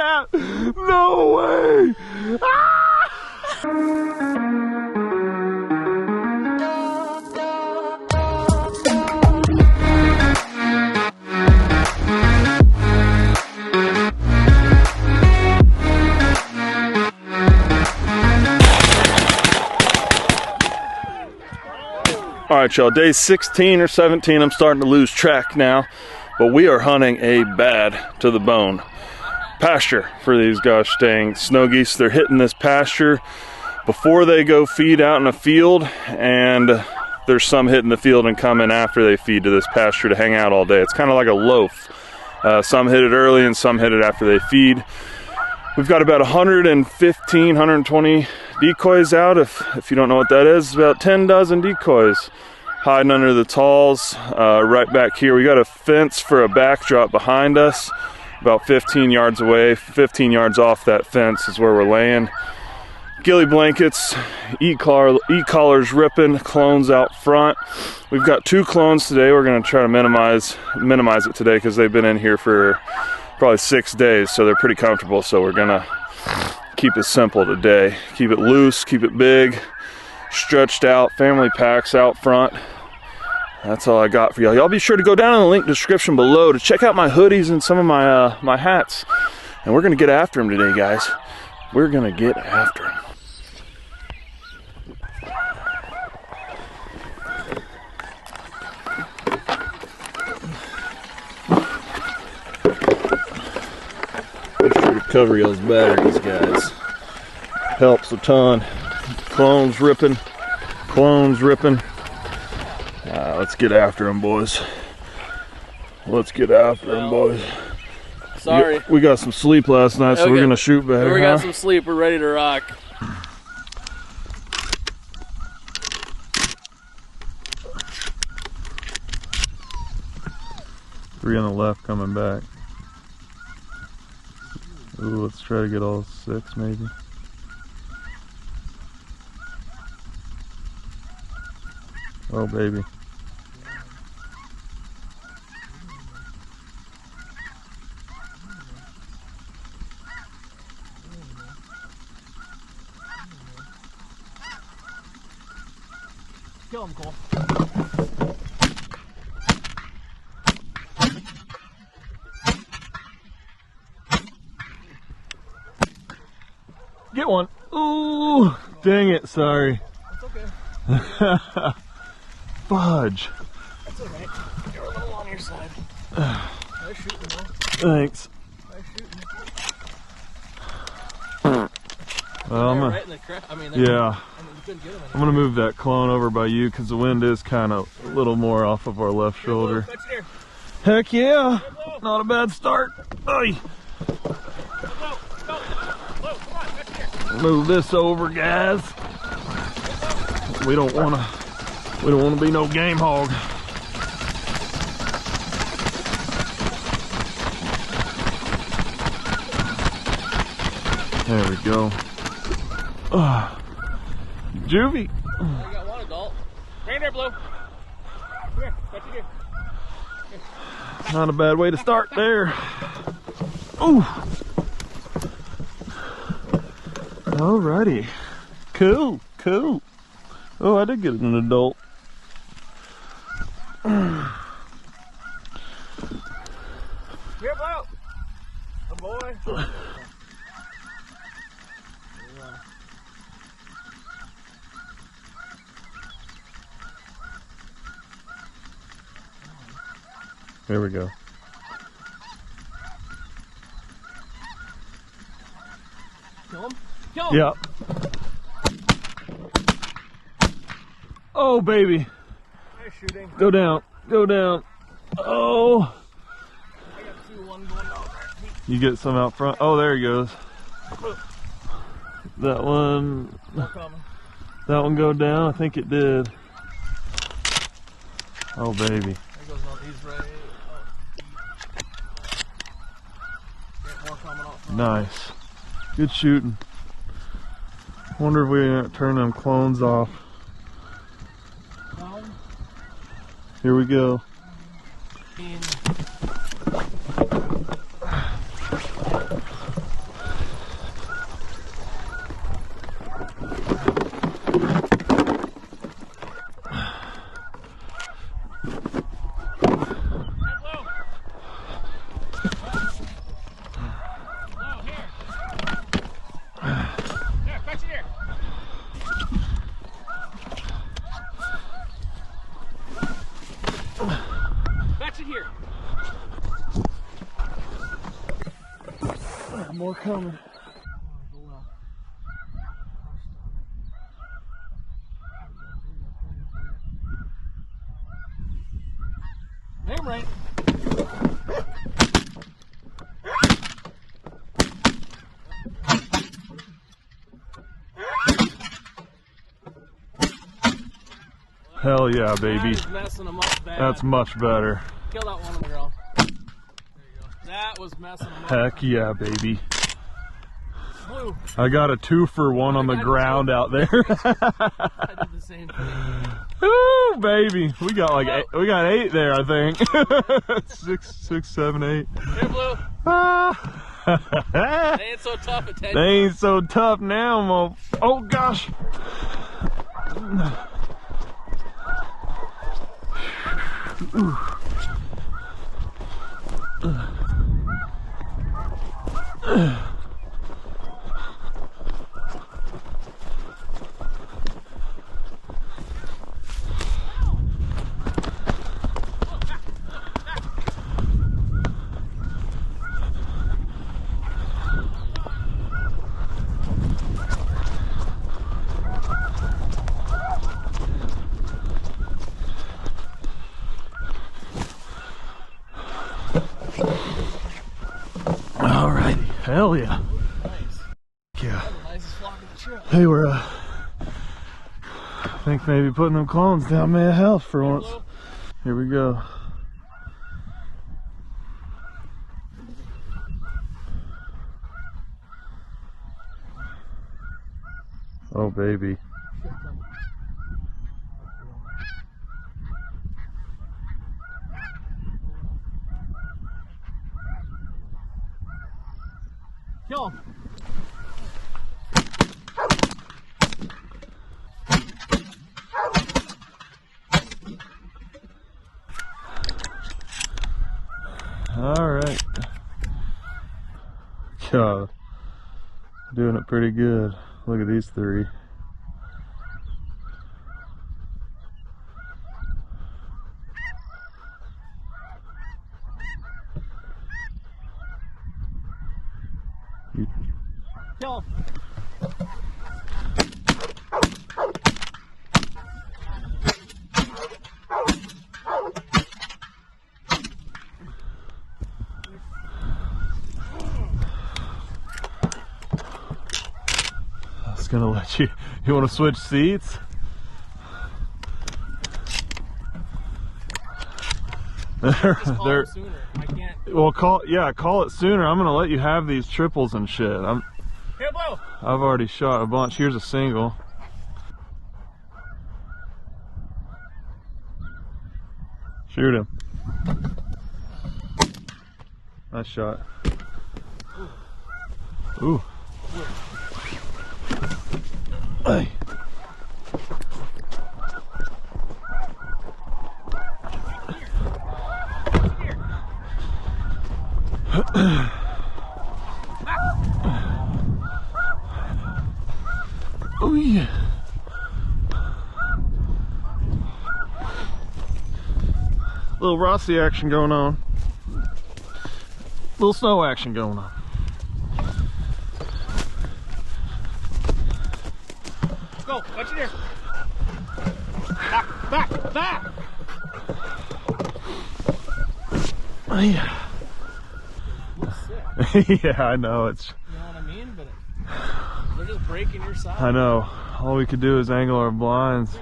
that? No way! All right, y'all, day 16 or 17, I'm starting to lose track now, but we are hunting a bad to the bone pasture for these gosh dang snow geese. They're hitting this pasture before they go feed out in a field, and there's some hitting the field and coming after they feed to this pasture to hang out all day. It's kind of like a loaf. Some hit it early and some hit it after they feed. We've got about 115, 120 decoys out. If you don't know what that is, about 10 dozen decoys hiding under the talls. Right back here, we got a fence for a backdrop behind us, about 15 yards away. 15 yards off that fence is where we're laying. Ghillie blankets, e-collars ripping, clones out front. We've got 2 clones today. We're going to try to minimize it today because they've been in here for probably 6 days, so they're pretty comfortable. So we're gonna keep it simple today. Keep it loose, keep it big, stretched out, family packs out front. That's all I got for y'all. Y'all be sure to go down in the link description below to check out my hoodies and some of my my hats. And we're gonna get after them today, guys. We're gonna get after them. Cover y'all's batteries, guys. Helps a ton. Clones ripping. Let's get after them, boys. Let's get after them, boys. Sorry. We got some sleep last night, so we're gonna shoot better. We got some sleep. We're ready to rock. 3 on the left coming back. Ooh, let's try to get all 6 maybe. Oh baby. Kill him, Cole. Get one. Ooh, dang it, sorry. That's okay. Fudge. That's alright. You're a little on your side. Nice shooting, though. Thanks. Nice shooting. Well, I'm right in the crap. I mean, yeah. I mean, you couldn't get him I'm gonna move that clone over by you because the wind is kind of a little more off of our left shoulder. Heck yeah! Not a bad start. Oy. Move this over, guys. We don't wanna be no game hog. There we go. Juvie. You got one adult. Right there, Blue. Come here. Catch it here. Not a bad way to start there. Ooh. Alrighty. Cool. Oh, I did get an adult. Here, Blue. A boy. There we go. Kill him? Kill him! Yeah. Oh, baby. Nice shooting. Go down. Go down. Oh. I got 2, 1 going down there. You get some out front. Oh, there he goes. That one. That one go down? I think it did. Oh, baby. There goes one. He's right. More coming off. Nice. Good shooting. Wonder if we didn't turn them clones off. Here we go. Here. More coming. Name right. Hell yeah, baby. That is messing them up bad. That's much better. Kill that one on the ground. There you go. That was messing them up. Heck yeah, baby. Blue. I got a 2-for-1 on the ground out there. I did the same thing. Ooh, baby. We got like we got 8 there, I think. 6, 7, 8. Here, Blue. They ain't so tough at 10. They ain't so tough now, Mo. Oh gosh. Ooh. Alrighty, hell yeah. Nice. Yeah. That's the nicest flock of the trip. Hey, we're I think maybe putting them clones down may help for once. Here we go. Oh baby. Kill him. All right. God, doing it pretty good. Look at these 3. Kill him. I was gonna let you. You want to switch seats? Just call him sooner. I can't. Well, call it sooner. I'm gonna let you have these triples and shit. Here, Blue. I've already shot a bunch. Here's a single. Shoot him. Nice shot. Ooh. Hey. Oh yeah. Little Rossi action going on. Little snow action going on. Go, watch it here. Back, back, back. Oh, yeah. Yeah, I know it's. You know what I mean? But they're just breaking your side. I know. All we could do is angle our blinds.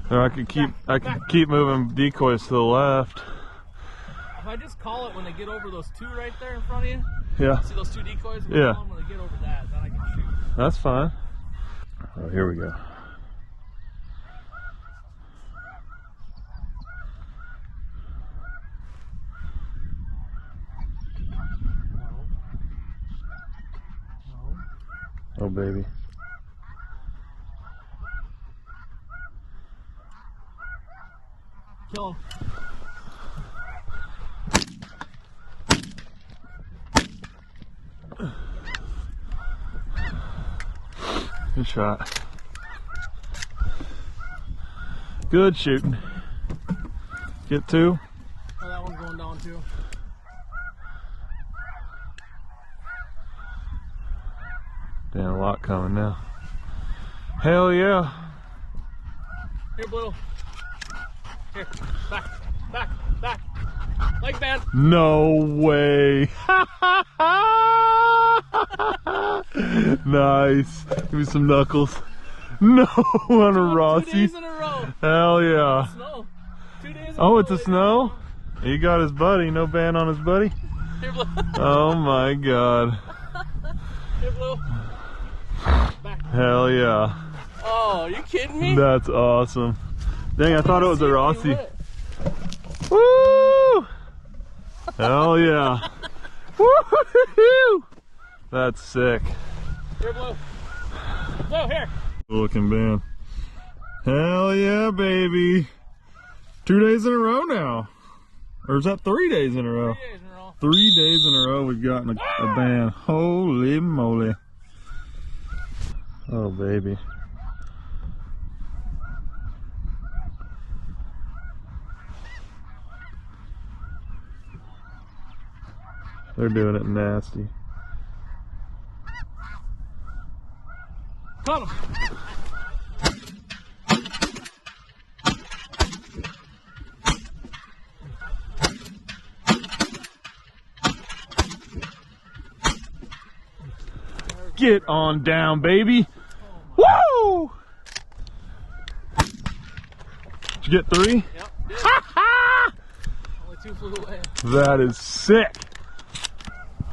Or I could keep moving decoys to the left. If I just call it when they get over those 2 right there in front of you. Yeah. See those 2 decoys? Yeah. When they get over that, then I can shoot. That's fine. Oh, here we go. Oh baby. Kill him. Good shot. Good shooting. Get two. Oh, that one's going down too. Damn, a lot coming now. Hell yeah. Here, Blue. Here, back, back, back. Leg band. No way. Nice. Give me some knuckles. No, on a Rossi. 2 days in a row. Hell yeah. Snow. 2 days in a Oh, row, it's a snow? He got his buddy. No ban on his buddy? Here, Blue. Oh my god. Here, Blue. Back. Hell yeah. Oh, are you kidding me? That's awesome. Dang, I thought it was a Rossi. Woo! Hell yeah. Woo! That's sick. Here, Blue. Blue, here. Looking band. Hell yeah, baby. 2 days in a row now. Or is that 3 days in a row? 3 days in a row. 3 days in a row we've gotten a band. Holy moly. Oh, baby. They're doing it nasty. Caught him. Get on down, baby. Woo! Did you get 3? Yep. Only 2 flew away. That is sick.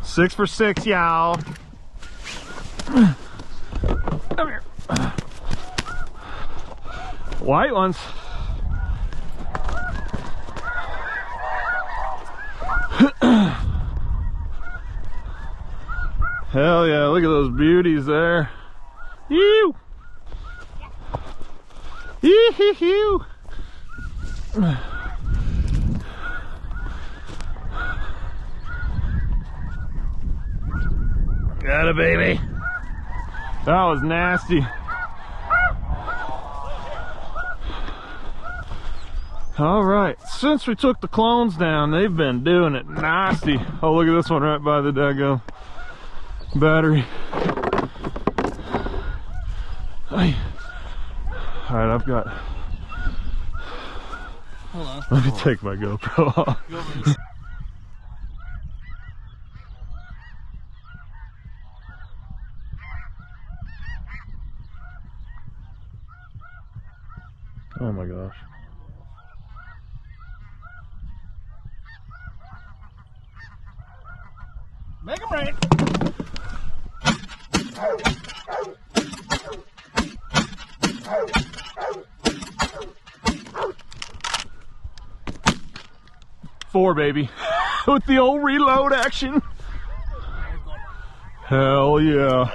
6 for 6, y'all. Come here. White ones. Hell yeah, look at those beauties there. Ew! Ew! Got it, baby. That was nasty. All right, since we took the clones down, they've been doing it nasty. Oh, look at this one right by the daggone battery. All right, I've got. Hold on. Let me take my GoPro off. Oh my gosh. Make them rain. Four, baby. With the old reload action. Hell yeah.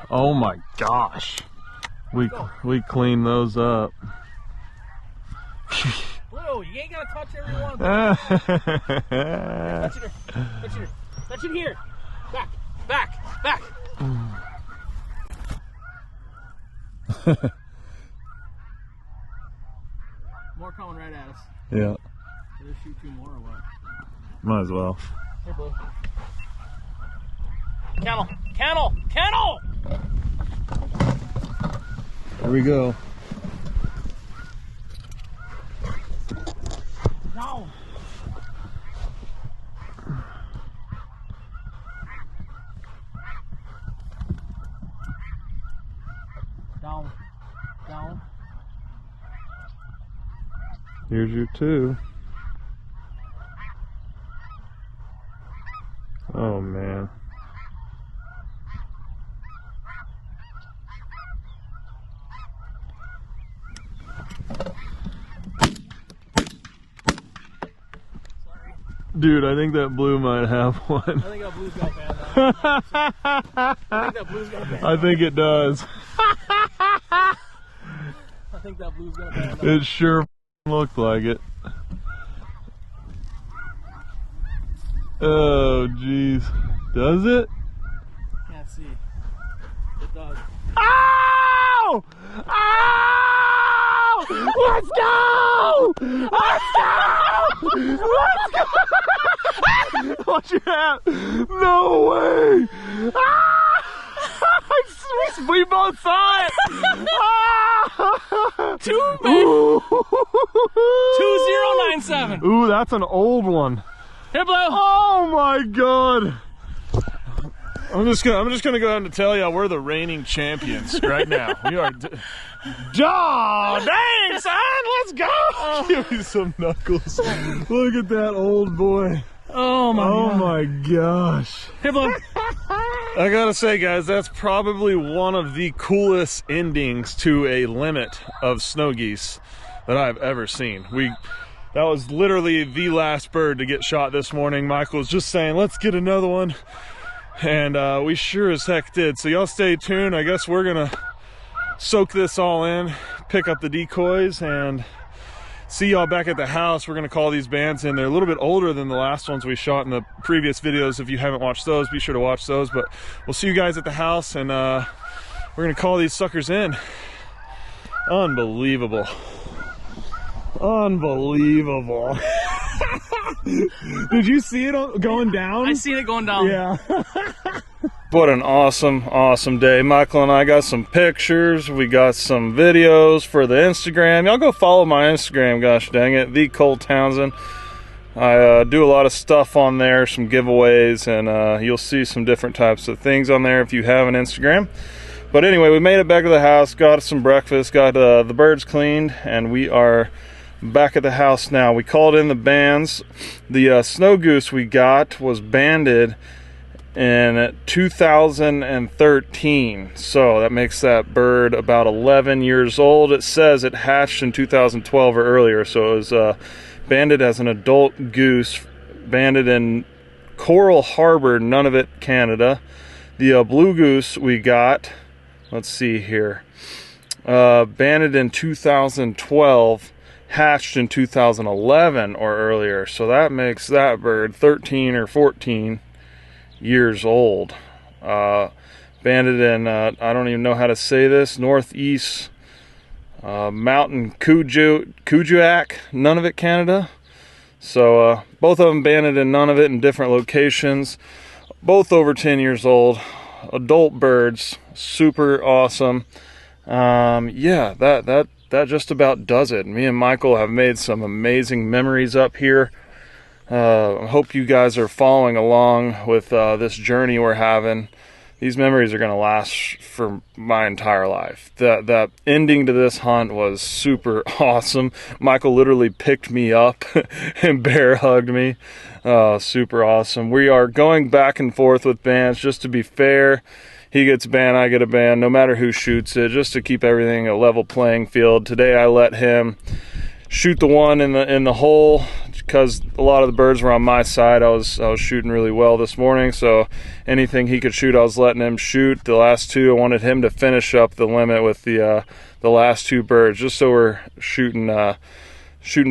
Oh my gosh. We clean those up. Blue, you ain't gotta touch every one. Touch it here. Back, back, back. More coming right at us. Yeah. Should I shoot 2 more or what? Might as well. Here, Blue. Kennel, kennel, kennel! Here we go. No. Down, down. Here's your 2. Oh man. Dude, I think that blue might have one. I think that blue's got bad now. I think that blue's got bad. I think it does. I think that blue's gonna band up. It sure looked like it. Oh, jeez. Does it? Can't see. It does. Ow! Ow! Let's go! Let's go! Let's go! Watch your hat. No way! Ah! We both saw it! Ah! 2097. Ooh, that's an old one. Here, Blue. Oh my god! I'm just gonna go ahead and tell you we're the reigning champions right now. We are. Dang, son, let's go! Give me some knuckles. Look at that old boy. Oh my god. Oh my gosh. Here, Blue. I gotta say, guys, that's probably one of the coolest endings to a limit of snow geese that I've ever seen. That was literally the last bird to get shot this morning. Michael was just saying, let's get another one. And we sure as heck did. So y'all stay tuned. I guess we're gonna soak this all in, pick up the decoys, and see y'all back at the house. We're gonna call these bands in. They're a little bit older than the last ones we shot in the previous videos. If you haven't watched those, be sure to watch those. But we'll see you guys at the house, and we're gonna call these suckers in. Unbelievable. Unbelievable. Did you see it going down? I seen it going down. Yeah. What an awesome, awesome day. Michael and I got some pictures. We got some videos for the Instagram. Y'all go follow my Instagram, gosh dang it, the Cole Townsend. I do a lot of stuff on there, some giveaways, and you'll see some different types of things on there if you have an Instagram. But anyway, we made it back to the house, got some breakfast, got the birds cleaned, and we are back at the house now. We called in the bands. The snow goose we got was banded in 2013, so that makes that bird about 11 years old. It says it hatched in 2012 or earlier, so it was banded as an adult goose, banded in Coral Harbor, Nunavut, Canada. The blue goose we got, let's see here, banded in 2012, hatched in 2011 or earlier, so that makes that bird 13 or 14 years old. Banded in I don't even know how to say this, northeast mountain Kuujjuaq, Nunavut, Canada. So both of them banded in Nunavut in different locations, both over 10 years old, adult birds, super awesome. Yeah, that just about does it. Me and Michael have made some amazing memories up here. I hope you guys are following along with this journey we're having. These memories are going to last for my entire life. That ending to this hunt was super awesome. Michael literally picked me up and bear hugged me. Super awesome. We are going back and forth with bands just to be fair. He gets a band, I get a band, no matter who shoots it, just to keep everything a level playing field. Today I let him shoot the one in the hole because a lot of the birds were on my side. I was shooting really well this morning, so anything he could shoot I was letting him shoot. The last two I wanted him to finish up the limit with the last two birds, just so we're shooting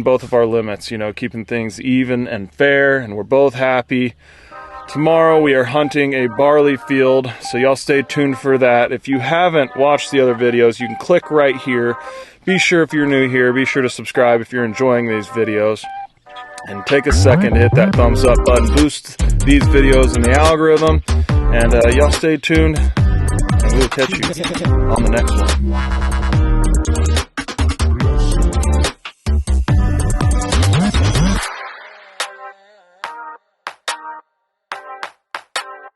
both of our limits, you know, keeping things even and fair, and we're both happy. Tomorrow we are hunting a barley field, so y'all stay tuned for that. If you haven't watched the other videos, you can click right here. Be sure, if you're new here, be sure to subscribe if you're enjoying these videos. And take a second to hit that thumbs up button, boost these videos in the algorithm. And y'all stay tuned, and we'll catch you on the next one.